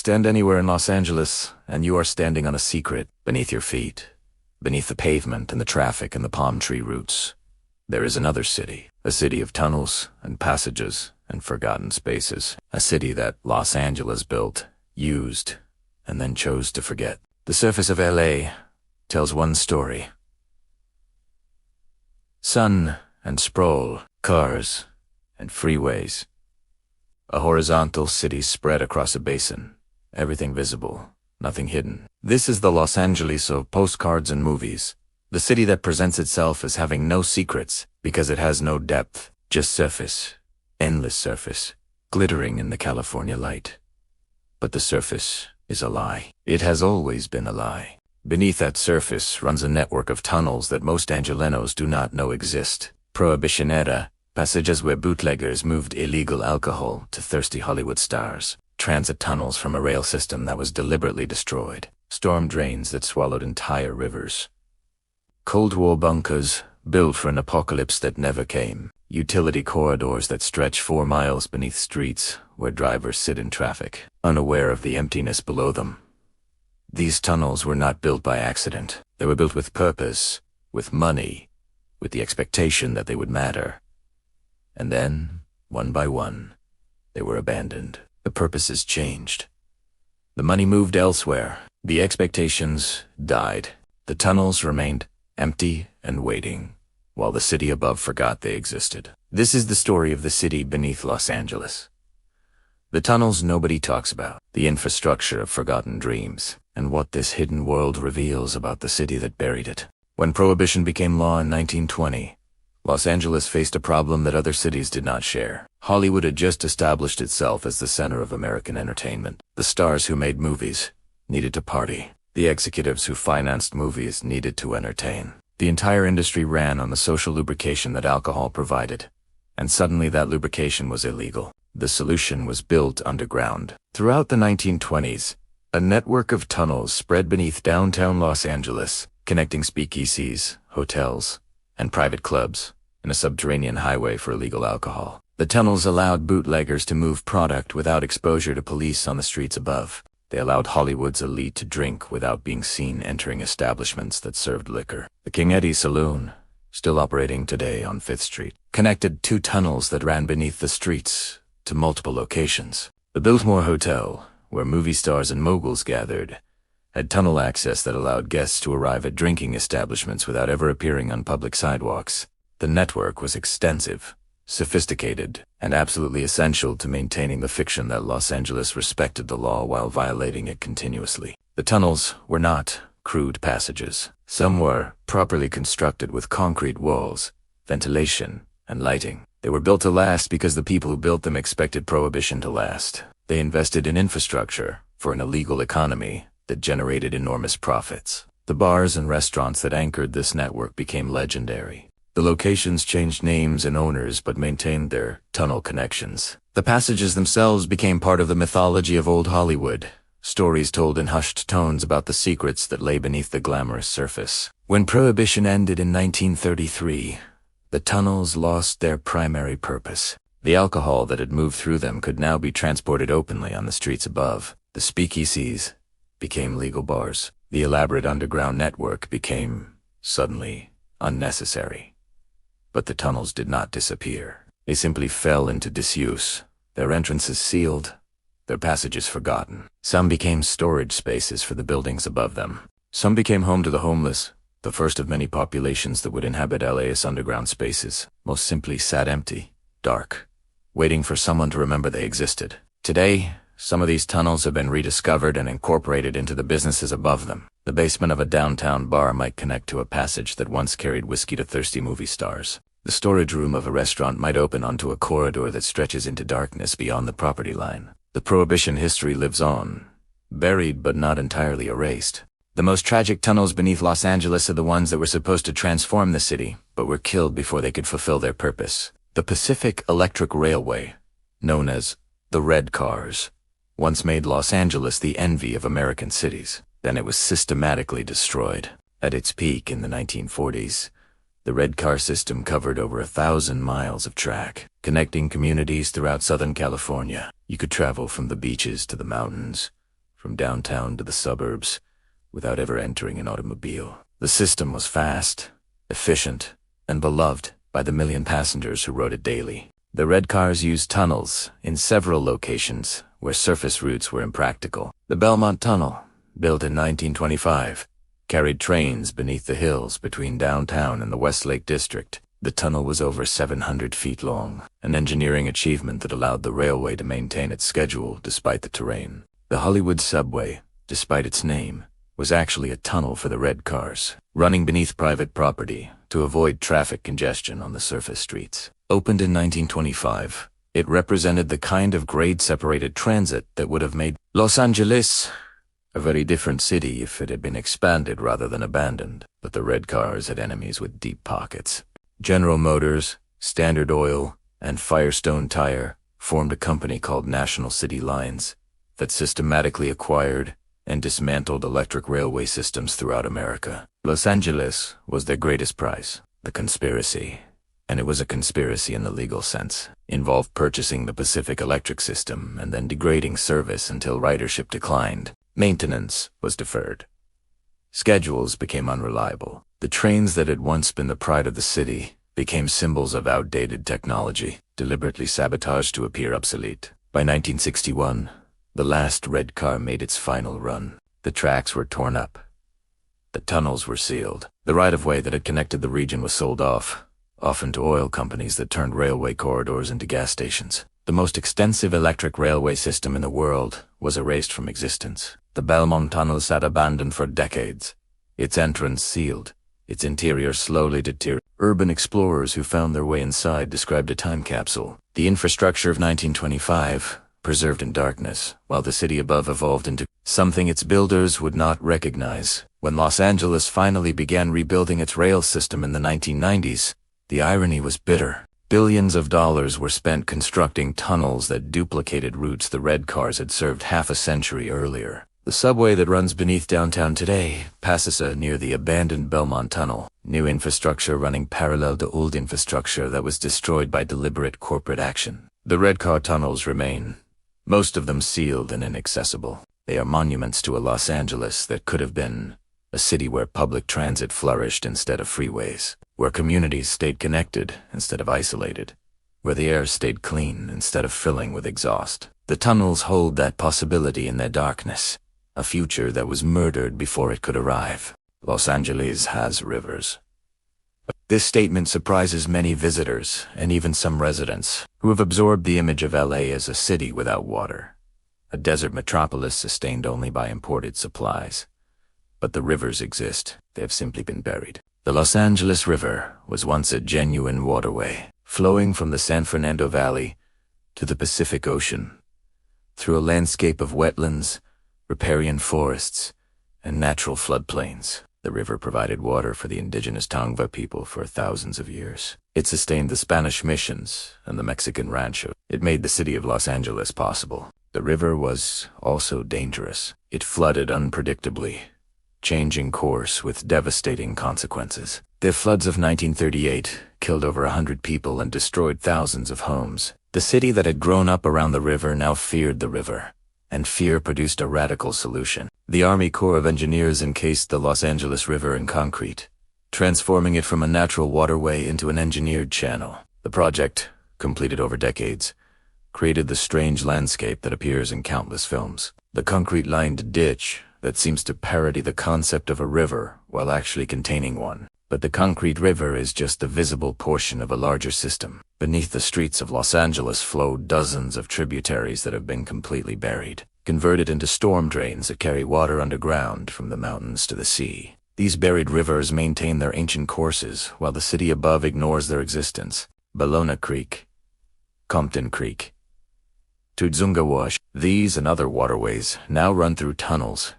Stand anywhere in Los Angeles, and you are standing on a secret beneath your feet, beneath the pavement and the traffic and the palm tree roots. There is another city, a city of tunnels and passages and forgotten spaces, a city that Los Angeles built, used, and then chose to forget. The surface of LA tells one story. Sun and sprawl, cars and freeways. A horizontal city spread across a basin, everything visible, nothing hidden. This is the Los Angeles of postcards and movies, the city that presents itself as having no secrets because it has no depth, just surface, endless surface, glittering in the California light. But the surface is a lie. It has always been a lie. Beneath that surface runs a network of tunnels that most Angelenos do not know exist. Prohibition-era, passages where bootleggers moved illegal alcohol to thirsty Hollywood stars. Transit tunnels from a rail system that was deliberately destroyed. Storm drains that swallowed entire rivers. Cold War bunkers built for an apocalypse that never came. Utility corridors that stretch 4 miles beneath streets where drivers sit in traffic, unaware of the emptiness below them. These tunnels were not built by accident. They were built with purpose, with money, with the expectation that they would matter. And then, one by one, they were abandoned. The purposes changed. The money moved elsewhere. The expectations died. The tunnels remained empty and waiting, while the city above forgot they existed. This is the story of the city beneath Los Angeles. The tunnels nobody talks about, the infrastructure of forgotten dreams, and what this hidden world reveals about the city that buried it. When Prohibition became law in 1920, Los Angeles faced a problem that other cities did not share. Hollywood had just established itself as the center of American entertainment. The stars who made movies needed to party. The executives who financed movies needed to entertain. The entire industry ran on the social lubrication that alcohol provided, and suddenly that lubrication was illegal. The solution was built underground. Throughout the 1920s, a network of tunnels spread beneath downtown Los Angeles, connecting speakeasies, hotels, and private clubs, and a subterranean highway for illegal alcohol. The tunnels allowed bootleggers to move product without exposure to police on the streets above. They allowed Hollywood's elite to drink without being seen entering establishments that served liquor. The King Eddie Saloon, still operating today on 5th Street, connected 2 tunnels that ran beneath the streets to multiple locations. The Biltmore Hotel, where movie stars and moguls gathered, had tunnel access that allowed guests to arrive at drinking establishments without ever appearing on public sidewalks. The network was extensive, sophisticated, and absolutely essential to maintaining the fiction that Los Angeles respected the law while violating it continuously. The tunnels were not crude passages. Some were properly constructed with concrete walls, ventilation, and lighting. They were built to last because the people who built them expected Prohibition to last. They invested in infrastructure for an illegal economy that generated enormous profits. The bars and restaurants that anchored this network became legendary. The locations changed names and owners but maintained their tunnel connections. The passages themselves became part of the mythology of old Hollywood, stories told in hushed tones about the secrets that lay beneath the glamorous surface. When Prohibition ended in 1933, the tunnels lost their primary purpose. The alcohol that had moved through them could now be transported openly on the streets above. The speakeasies became legal bars. The elaborate underground network became, suddenly, unnecessary. But the tunnels did not disappear. They simply fell into disuse, their entrances sealed, their passages forgotten. Some became storage spaces for the buildings above them. Some became home to the homeless, the first of many populations that would inhabit LA's underground spaces. Most simply sat empty, dark, waiting for someone to remember they existed. Today, some of these tunnels have been rediscovered and incorporated into the businesses above them. The basement of a downtown bar might connect to a passage that once carried whiskey to thirsty movie stars. The storage room of a restaurant might open onto a corridor that stretches into darkness beyond the property line. The Prohibition history lives on, buried but not entirely erased. The most tragic tunnels beneath Los Angeles are the ones that were supposed to transform the city, but were killed before they could fulfill their purpose. The Pacific Electric Railway, known as the Red Cars, once made Los Angeles the envy of American cities. Then it was systematically destroyed. At its peak in the 1940s, the red car system covered over 1,000 miles of track, connecting communities throughout Southern California. You could travel from the beaches to the mountains, from downtown to the suburbs, without ever entering an automobile. The system was fast, efficient, and beloved by the million passengers who rode it daily. The red cars used tunnels in several locations where surface routes were impractical. The Belmont Tunnel, built in 1925, carried trains beneath the hills between downtown and the Westlake District. The tunnel was over 700 feet long, an engineering achievement that allowed the railway to maintain its schedule despite the terrain. The Hollywood subway, despite its name, was actually a tunnel for the red cars, running beneath private property to avoid traffic congestion on the surface streets. Opened in 1925, it represented the kind of grade-separated transit that would have made Los Angeles a very different city if it had been expanded rather than abandoned. But the red cars had enemies with deep pockets. General Motors, Standard Oil, and Firestone Tire formed a company called National City Lines that systematically acquired and dismantled electric railway systems throughout America. Los Angeles was their greatest prize. The conspiracy, and it was a conspiracy in the legal sense, involved purchasing the Pacific Electric system and then degrading service until ridership declined. Maintenance was deferred. Schedules became unreliable. The trains that had once been the pride of the city became symbols of outdated technology, deliberately sabotaged to appear obsolete. By 1961, the last red car made its final run. The tracks were torn up. The tunnels were sealed. The right-of-way that had connected the region was sold off, often to oil companies that turned railway corridors into gas stations. The most extensive electric railway system in the world was erased from existence. The Belmont Tunnel sat abandoned for decades, its entrance sealed, its interior slowly deteriorated. Urban explorers who found their way inside described a time capsule. The infrastructure of 1925, preserved in darkness, while the city above evolved into something its builders would not recognize. When Los Angeles finally began rebuilding its rail system in the 1990s, the irony was bitter. Billions of dollars were spent constructing tunnels that duplicated routes the red cars had served half a century earlier. The subway that runs beneath downtown today passes near the abandoned Belmont Tunnel, new infrastructure running parallel to old infrastructure that was destroyed by deliberate corporate action. The red car tunnels remain, most of them sealed and inaccessible. They are monuments to a Los Angeles that could have been a city where public transit flourished instead of freeways, where communities stayed connected instead of isolated, where the air stayed clean instead of filling with exhaust. The tunnels hold that possibility in their darkness, a future that was murdered before it could arrive. Los Angeles has rivers. This statement surprises many visitors and even some residents who have absorbed the image of LA as a city without water, a desert metropolis sustained only by imported supplies. But the rivers exist. They have simply been buried. The Los Angeles River was once a genuine waterway, flowing from the San Fernando Valley to the Pacific Ocean, through a landscape of wetlands, riparian forests, and natural floodplains. The river provided water for the indigenous Tongva people for thousands of years. It sustained the Spanish missions and the Mexican rancho. It made the city of Los Angeles possible. The river was also dangerous. It flooded unpredictably, changing course with devastating consequences. The floods of 1938 killed over 100 people and destroyed thousands of homes. The city that had grown up around the river now feared the river, and fear produced a radical solution. The Army Corps of Engineers encased the Los Angeles River in concrete, transforming it from a natural waterway into an engineered channel. The project, completed over decades, created the strange landscape that appears in countless films. The concrete-lined ditch that seems to parody the concept of a river while actually containing one. But the concrete river is just the visible portion of a larger system. Beneath the streets of Los Angeles flow dozens of tributaries that have been completely buried, converted into storm drains that carry water underground from the mountains to the sea. These buried rivers maintain their ancient courses while the city above ignores their existence. Ballona Creek, Compton Creek, Tuzunga Wash. These and other waterways now run through tunnels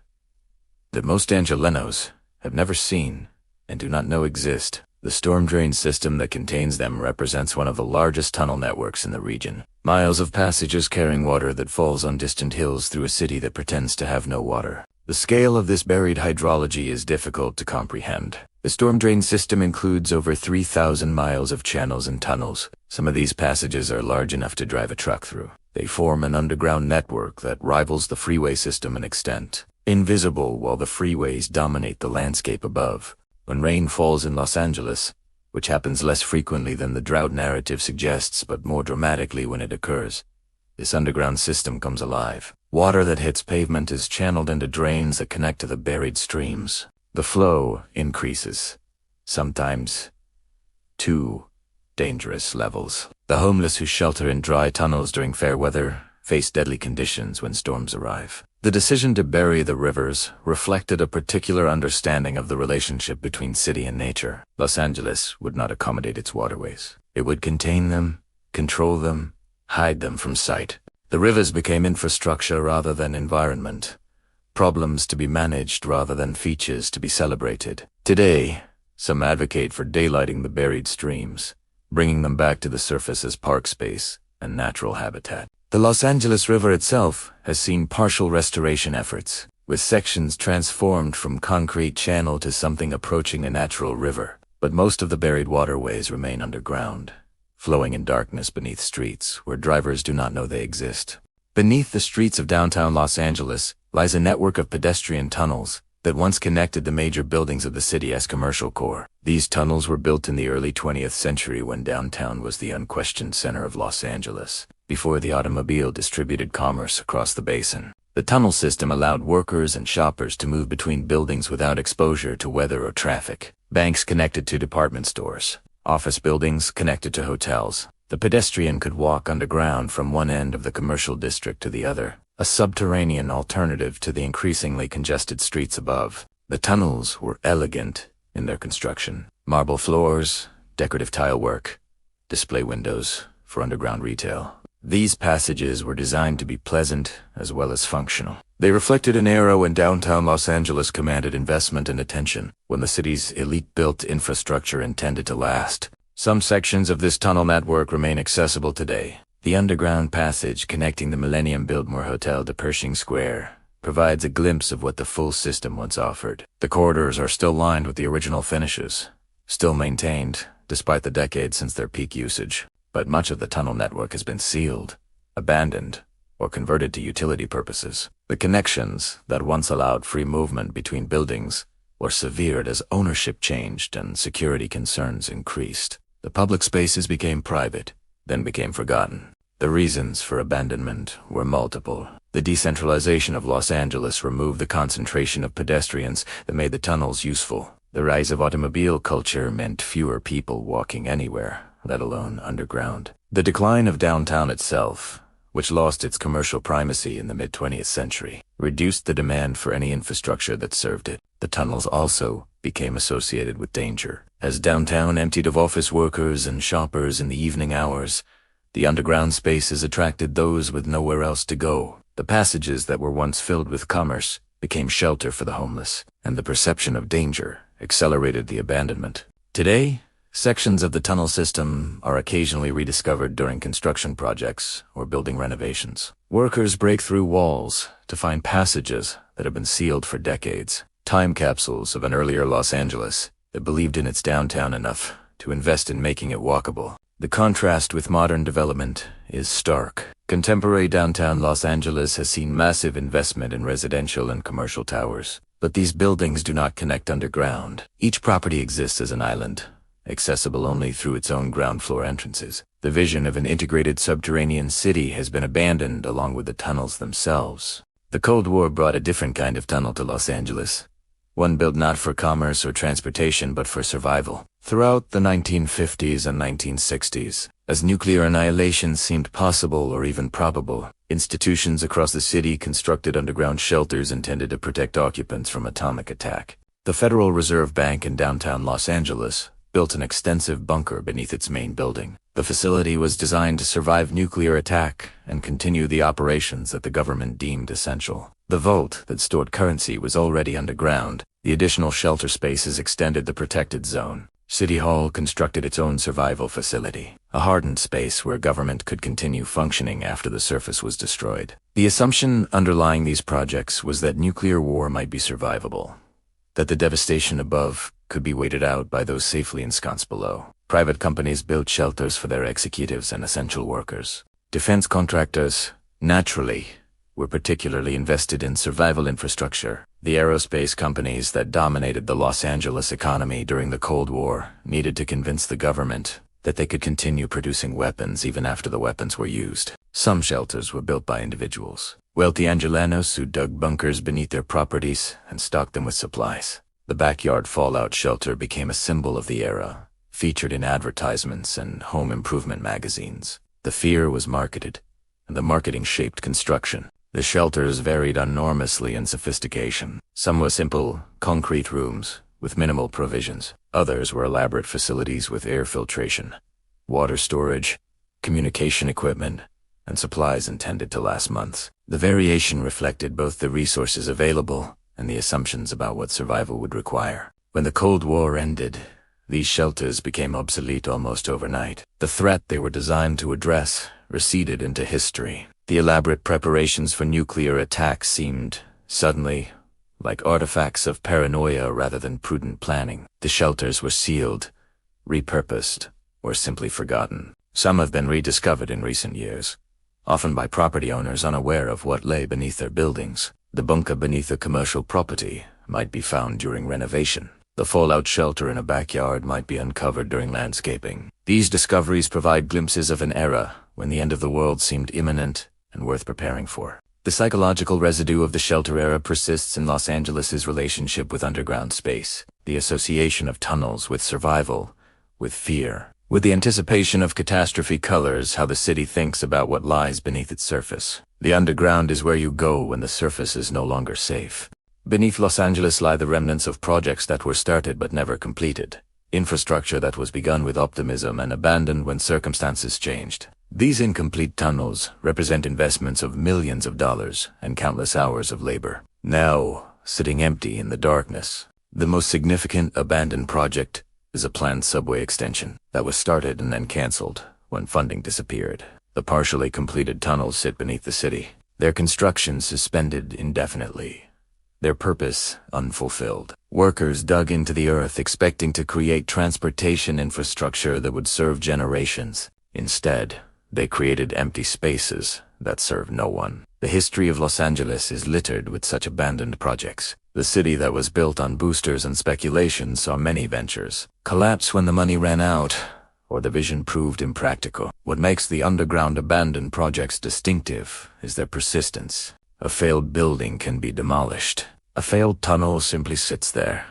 that most Angelenos have never seen and do not know exist. The storm drain system that contains them represents one of the largest tunnel networks in the region. Miles of passages carrying water that falls on distant hills through a city that pretends to have no water. The scale of this buried hydrology is difficult to comprehend. The storm drain system includes over 3,000 miles of channels and tunnels. Some of these passages are large enough to drive a truck through. They form an underground network that rivals the freeway system in extent. Invisible while the freeways dominate the landscape above. When rain falls in Los Angeles, which happens less frequently than the drought narrative suggests but more dramatically when it occurs, this underground system comes alive. Water that hits pavement is channeled into drains that connect to the buried streams. The flow increases, sometimes to dangerous levels. The homeless who shelter in dry tunnels during fair weather face deadly conditions when storms arrive. The decision to bury the rivers reflected a particular understanding of the relationship between city and nature. Los Angeles would not accommodate its waterways. It would contain them, control them, hide them from sight. The rivers became infrastructure rather than environment, problems to be managed rather than features to be celebrated. Today, some advocate for daylighting the buried streams, bringing them back to the surface as park space and natural habitat. The Los Angeles River itself has seen partial restoration efforts, with sections transformed from concrete channel to something approaching a natural river. But most of the buried waterways remain underground, flowing in darkness beneath streets where drivers do not know they exist. Beneath the streets of downtown Los Angeles lies a network of pedestrian tunnels that once connected the major buildings of the city as commercial core. These tunnels were built in the early 20th century when downtown was the unquestioned center of Los Angeles, before the automobile distributed commerce across the basin. The tunnel system allowed workers and shoppers to move between buildings without exposure to weather or traffic. Banks connected to department stores, office buildings connected to hotels. The pedestrian could walk underground from one end of the commercial district to the other, a subterranean alternative to the increasingly congested streets above. The tunnels were elegant in their construction. Marble floors, decorative tile work, display windows for underground retail. These passages were designed to be pleasant as well as functional. They reflected an era when downtown Los Angeles commanded investment and attention, when the city's elite-built infrastructure intended to last. Some sections of this tunnel network remain accessible today. The underground passage connecting the Millennium Biltmore Hotel to Pershing Square provides a glimpse of what the full system once offered. The corridors are still lined with the original finishes, still maintained despite the decades since their peak usage. But much of the tunnel network has been sealed, abandoned, or converted to utility purposes. The connections that once allowed free movement between buildings were severed as ownership changed and security concerns increased. The public spaces became private, then became forgotten. The reasons for abandonment were multiple. The decentralization of Los Angeles removed the concentration of pedestrians that made the tunnels useful. The rise of automobile culture meant fewer people walking anywhere, let alone underground. The decline of downtown itself, which lost its commercial primacy in the mid-20th century, reduced the demand for any infrastructure that served it. The tunnels also became associated with danger. As downtown emptied of office workers and shoppers in the evening hours, the underground spaces attracted those with nowhere else to go. The passages that were once filled with commerce became shelter for the homeless, and the perception of danger accelerated the abandonment. Today, sections of the tunnel system are occasionally rediscovered during construction projects or building renovations. Workers break through walls to find passages that have been sealed for decades, time capsules of an earlier Los Angeles that believed in its downtown enough to invest in making it walkable. The contrast with modern development is stark. Contemporary downtown Los Angeles has seen massive investment in residential and commercial towers, but these buildings do not connect underground. Each property exists as an island, accessible only through its own ground floor entrances. The vision of an integrated subterranean city has been abandoned along with the tunnels themselves. The Cold War brought a different kind of tunnel to Los Angeles, one built not for commerce or transportation but for survival. Throughout the 1950s and 1960s, as nuclear annihilation seemed possible or even probable, institutions across the city constructed underground shelters intended to protect occupants from atomic attack. The Federal Reserve Bank in downtown Los Angeles built an extensive bunker beneath its main building. The facility was designed to survive nuclear attack and continue the operations that the government deemed essential. The vault that stored currency was already underground. The additional shelter spaces extended the protected zone. City Hall constructed its own survival facility, a hardened space where government could continue functioning after the surface was destroyed. The assumption underlying these projects was that nuclear war might be survivable, that the devastation above could be waited out by those safely ensconced below. Private companies built shelters for their executives and essential workers. Defense contractors, naturally, were particularly invested in survival infrastructure. The aerospace companies that dominated the Los Angeles economy during the Cold War needed to convince the government that they could continue producing weapons even after the weapons were used. Some shelters were built by individuals, wealthy Angelenos who dug bunkers beneath their properties and stocked them with supplies. The backyard fallout shelter became a symbol of the era, featured in advertisements and home improvement magazines. The fear was marketed, and the marketing shaped construction. The shelters varied enormously in sophistication. Some were simple, concrete rooms with minimal provisions. Others were elaborate facilities with air filtration, water storage, communication equipment, and supplies intended to last months. The variation reflected both the resources available and the assumptions about what survival would require. When the Cold War ended, these shelters became obsolete almost overnight. The threat they were designed to address receded into history. The elaborate preparations for nuclear attacks seemed, suddenly, like artifacts of paranoia rather than prudent planning. The shelters were sealed, repurposed, or simply forgotten. Some have been rediscovered in recent years, often by property owners unaware of what lay beneath their buildings. The bunker beneath a commercial property might be found during renovation. The fallout shelter in a backyard might be uncovered during landscaping. These discoveries provide glimpses of an era when the end of the world seemed imminent and worth preparing for. The psychological residue of the shelter era persists in Los Angeles's relationship with underground space, the association of tunnels with survival, with fear, with the anticipation of catastrophe colors how the city thinks about what lies beneath its surface. The underground is where you go when the surface is no longer safe. Beneath Los Angeles lie the remnants of projects that were started but never completed, infrastructure that was begun with optimism and abandoned when circumstances changed. These incomplete tunnels represent investments of millions of dollars and countless hours of labor, now sitting empty in the darkness. The most significant abandoned project is a planned subway extension that was started and then canceled when funding disappeared. The partially completed tunnels sit beneath the city, their construction suspended indefinitely, their purpose unfulfilled. Workers dug into the earth expecting to create transportation infrastructure that would serve generations. Instead, they created empty spaces that serve no one. The history of Los Angeles is littered with such abandoned projects. The city that was built on boosters and speculation saw many ventures collapse when the money ran out, or the vision proved impractical. What makes the underground abandoned projects distinctive is their persistence. A failed building can be demolished. A failed tunnel simply sits there,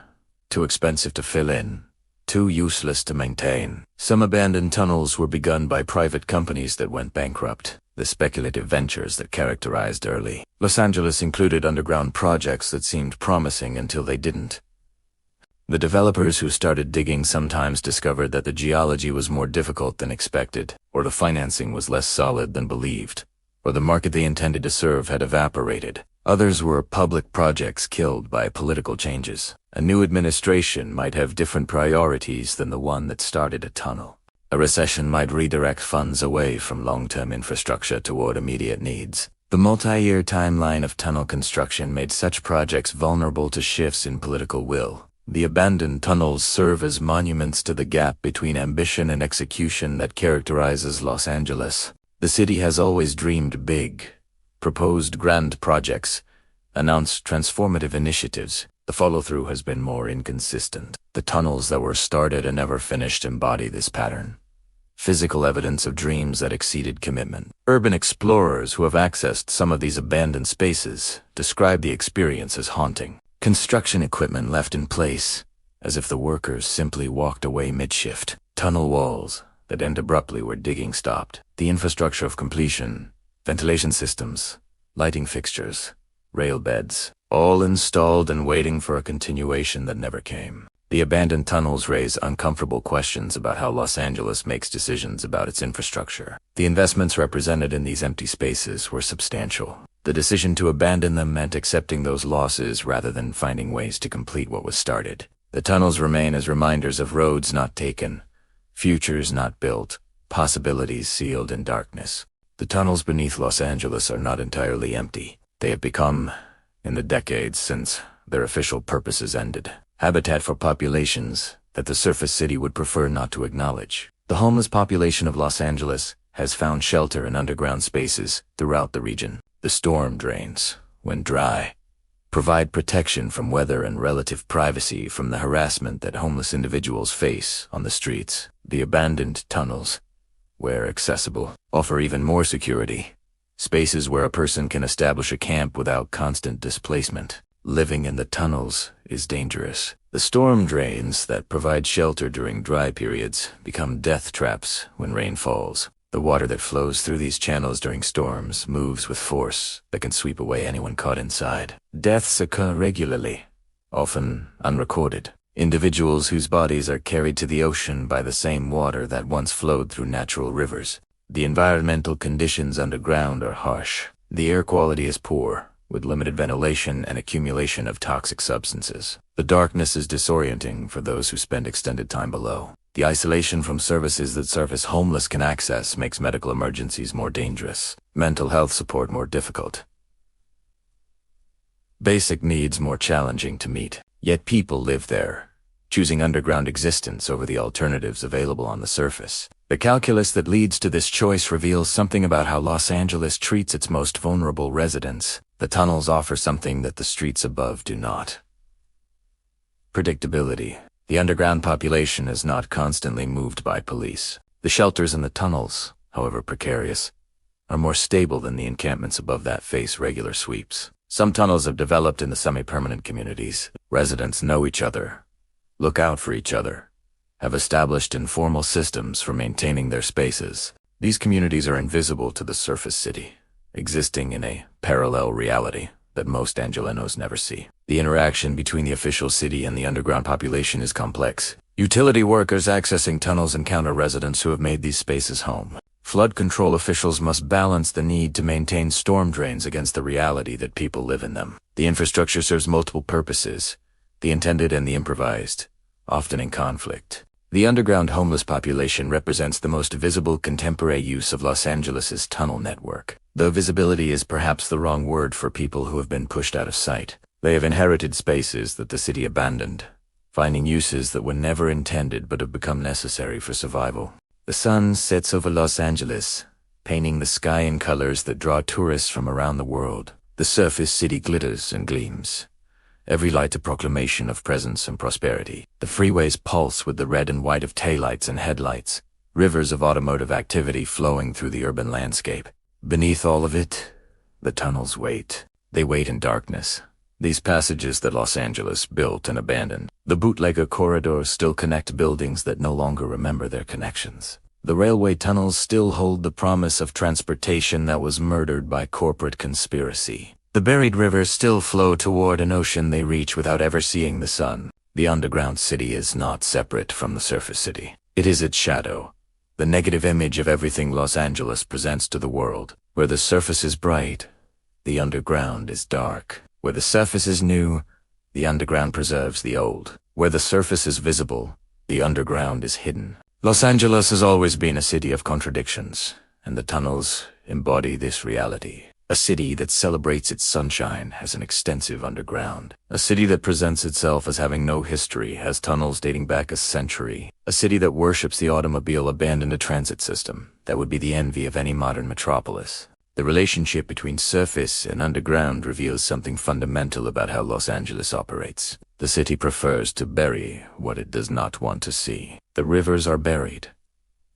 too expensive to fill in, too useless to maintain. Some abandoned tunnels were begun by private companies that went bankrupt, the speculative ventures that characterized early Los Angeles included underground projects that seemed promising until they didn't. The developers who started digging sometimes discovered that the geology was more difficult than expected, or the financing was less solid than believed, or the market they intended to serve had evaporated. Others were public projects killed by political changes. A new administration might have different priorities than the one that started a tunnel. A recession might redirect funds away from long-term infrastructure toward immediate needs. The multi-year timeline of tunnel construction made such projects vulnerable to shifts in political will. The abandoned tunnels serve as monuments to the gap between ambition and execution that characterizes Los Angeles. The city has always dreamed big, proposed grand projects, announced transformative initiatives. The follow-through has been more inconsistent. The tunnels that were started and never finished embody this pattern. Physical evidence of dreams that exceeded commitment. Urban explorers who have accessed some of these abandoned spaces describe the experience as haunting. Construction equipment left in place, as if the workers simply walked away mid-shift. Tunnel walls that end abruptly where digging stopped. The infrastructure of completion, ventilation systems, lighting fixtures, rail beds, all installed and waiting for a continuation that never came. The abandoned tunnels raise uncomfortable questions about how Los Angeles makes decisions about its infrastructure. The investments represented in these empty spaces were substantial. The decision to abandon them meant accepting those losses rather than finding ways to complete what was started. The tunnels remain as reminders of roads not taken, futures not built, possibilities sealed in darkness. The tunnels beneath Los Angeles are not entirely empty. They have become, in the decades since their official purposes ended, habitat for populations that the surface city would prefer not to acknowledge. The homeless population of Los Angeles has found shelter in underground spaces throughout the region. The storm drains, when dry, provide protection from weather and relative privacy from the harassment that homeless individuals face on the streets. The abandoned tunnels, where accessible, offer even more security. Spaces where a person can establish a camp without constant displacement. Living in the tunnels is dangerous. The storm drains that provide shelter during dry periods become death traps when rain falls. The water that flows through these channels during storms moves with force that can sweep away anyone caught inside. Deaths occur regularly, often unrecorded. Individuals whose bodies are carried to the ocean by the same water that once flowed through natural rivers. The environmental conditions underground are harsh. The air quality is poor, with limited ventilation and accumulation of toxic substances. The darkness is disorienting for those who spend extended time below. The isolation from services that surface homeless can access makes medical emergencies more dangerous, mental health support more difficult, basic needs more challenging to meet. Yet people live there, choosing underground existence over the alternatives available on the surface. The calculus that leads to this choice reveals something about how Los Angeles treats its most vulnerable residents. The tunnels offer something that the streets above do not. Predictability. The underground population is not constantly moved by police. The shelters in the tunnels, however precarious, are more stable than the encampments above that face regular sweeps. Some tunnels have developed into semi-permanent communities. Residents know each other, look out for each other, have established informal systems for maintaining their spaces. These communities are invisible to the surface city, existing in a parallel reality that most Angelenos never see. The interaction between the official city and the underground population is complex. Utility workers accessing tunnels encounter residents who have made these spaces home. Flood control officials must balance the need to maintain storm drains against the reality that people live in them. The infrastructure serves multiple purposes, the intended and the improvised, often in conflict. The underground homeless population represents the most visible contemporary use of Los Angeles's tunnel network. Though visibility is perhaps the wrong word for people who have been pushed out of sight. They have inherited spaces that the city abandoned, finding uses that were never intended but have become necessary for survival. The sun sets over Los Angeles, painting the sky in colors that draw tourists from around the world. The surface city glitters and gleams, every light a proclamation of presence and prosperity. The freeways pulse with the red and white of taillights and headlights, rivers of automotive activity flowing through the urban landscape. Beneath all of it, the tunnels wait. They wait in darkness. These passages that Los Angeles built and abandoned. The bootlegger corridors still connect buildings that no longer remember their connections. The railway tunnels still hold the promise of transportation that was murdered by corporate conspiracy. The buried rivers still flow toward an ocean they reach without ever seeing the sun. The underground city is not separate from the surface city. It is its shadow, the negative image of everything Los Angeles presents to the world. Where the surface is bright, the underground is dark. Where the surface is new, the underground preserves the old. Where the surface is visible, the underground is hidden. Los Angeles has always been a city of contradictions, and the tunnels embody this reality. A city that celebrates its sunshine has an extensive underground. A city that presents itself as having no history has tunnels dating back a century. A city that worships the automobile abandoned a transit system that would be the envy of any modern metropolis. The relationship between surface and underground reveals something fundamental about how Los Angeles operates. The city prefers to bury what it does not want to see. The rivers are buried.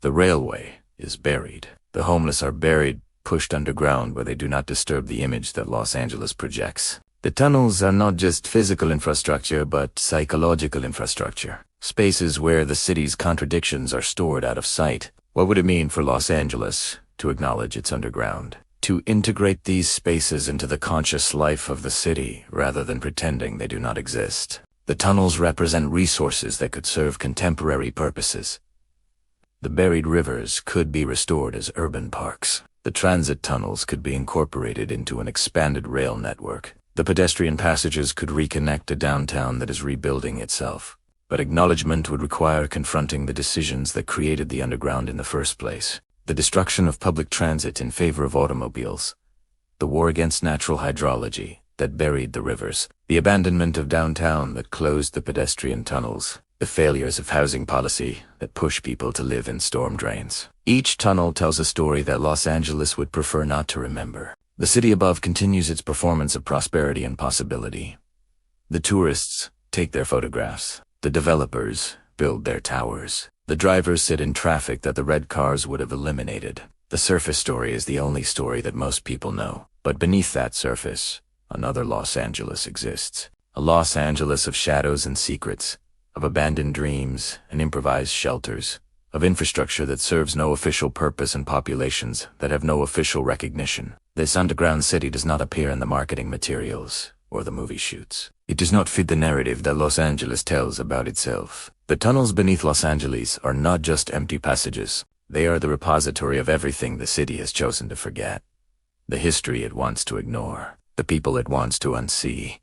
The railway is buried. The homeless are buried, pushed underground where they do not disturb the image that Los Angeles projects. The tunnels are not just physical infrastructure, but psychological infrastructure. Spaces where the city's contradictions are stored out of sight. What would it mean for Los Angeles to acknowledge its underground? To integrate these spaces into the conscious life of the city, rather than pretending they do not exist. The tunnels represent resources that could serve contemporary purposes. The buried rivers could be restored as urban parks. The transit tunnels could be incorporated into an expanded rail network. The pedestrian passages could reconnect a downtown that is rebuilding itself. But acknowledgement would require confronting the decisions that created the underground in the first place. The destruction of public transit in favor of automobiles. The war against natural hydrology that buried the rivers. The abandonment of downtown that closed the pedestrian tunnels. the failures of housing policy that push people to live in storm drains. Each tunnel tells a story that Los Angeles would prefer not to remember. The city above continues its performance of prosperity and possibility. The tourists take their photographs. The developers build their towers. The drivers sit in traffic that the red cars would have eliminated. The surface story is the only story that most people know. But beneath that surface, another Los Angeles exists. A Los Angeles of shadows and secrets, of abandoned dreams and improvised shelters, of infrastructure that serves no official purpose and populations that have no official recognition. This underground city does not appear in the marketing materials or the movie shoots. It does not fit the narrative that Los Angeles tells about itself. The tunnels beneath Los Angeles are not just empty passages. They are the repository of everything the city has chosen to forget. The history it wants to ignore. The people it wants to unsee.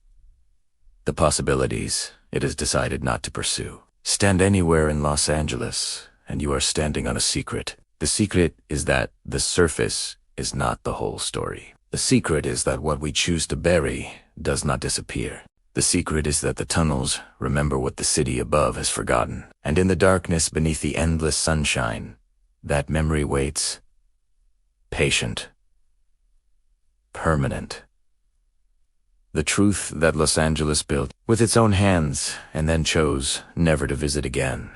The possibilities it has decided not to pursue. Stand anywhere in Los Angeles, and you are standing on a secret. The secret is that the surface is not the whole story. The secret is that what we choose to bury does not disappear. The secret is that the tunnels remember what the city above has forgotten. And in the darkness beneath the endless sunshine, that memory waits, patient, permanent. The truth that Los Angeles built with its own hands and then chose never to visit again.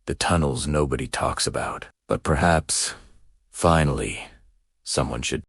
The tunnels nobody talks about. But perhaps, finally, someone should.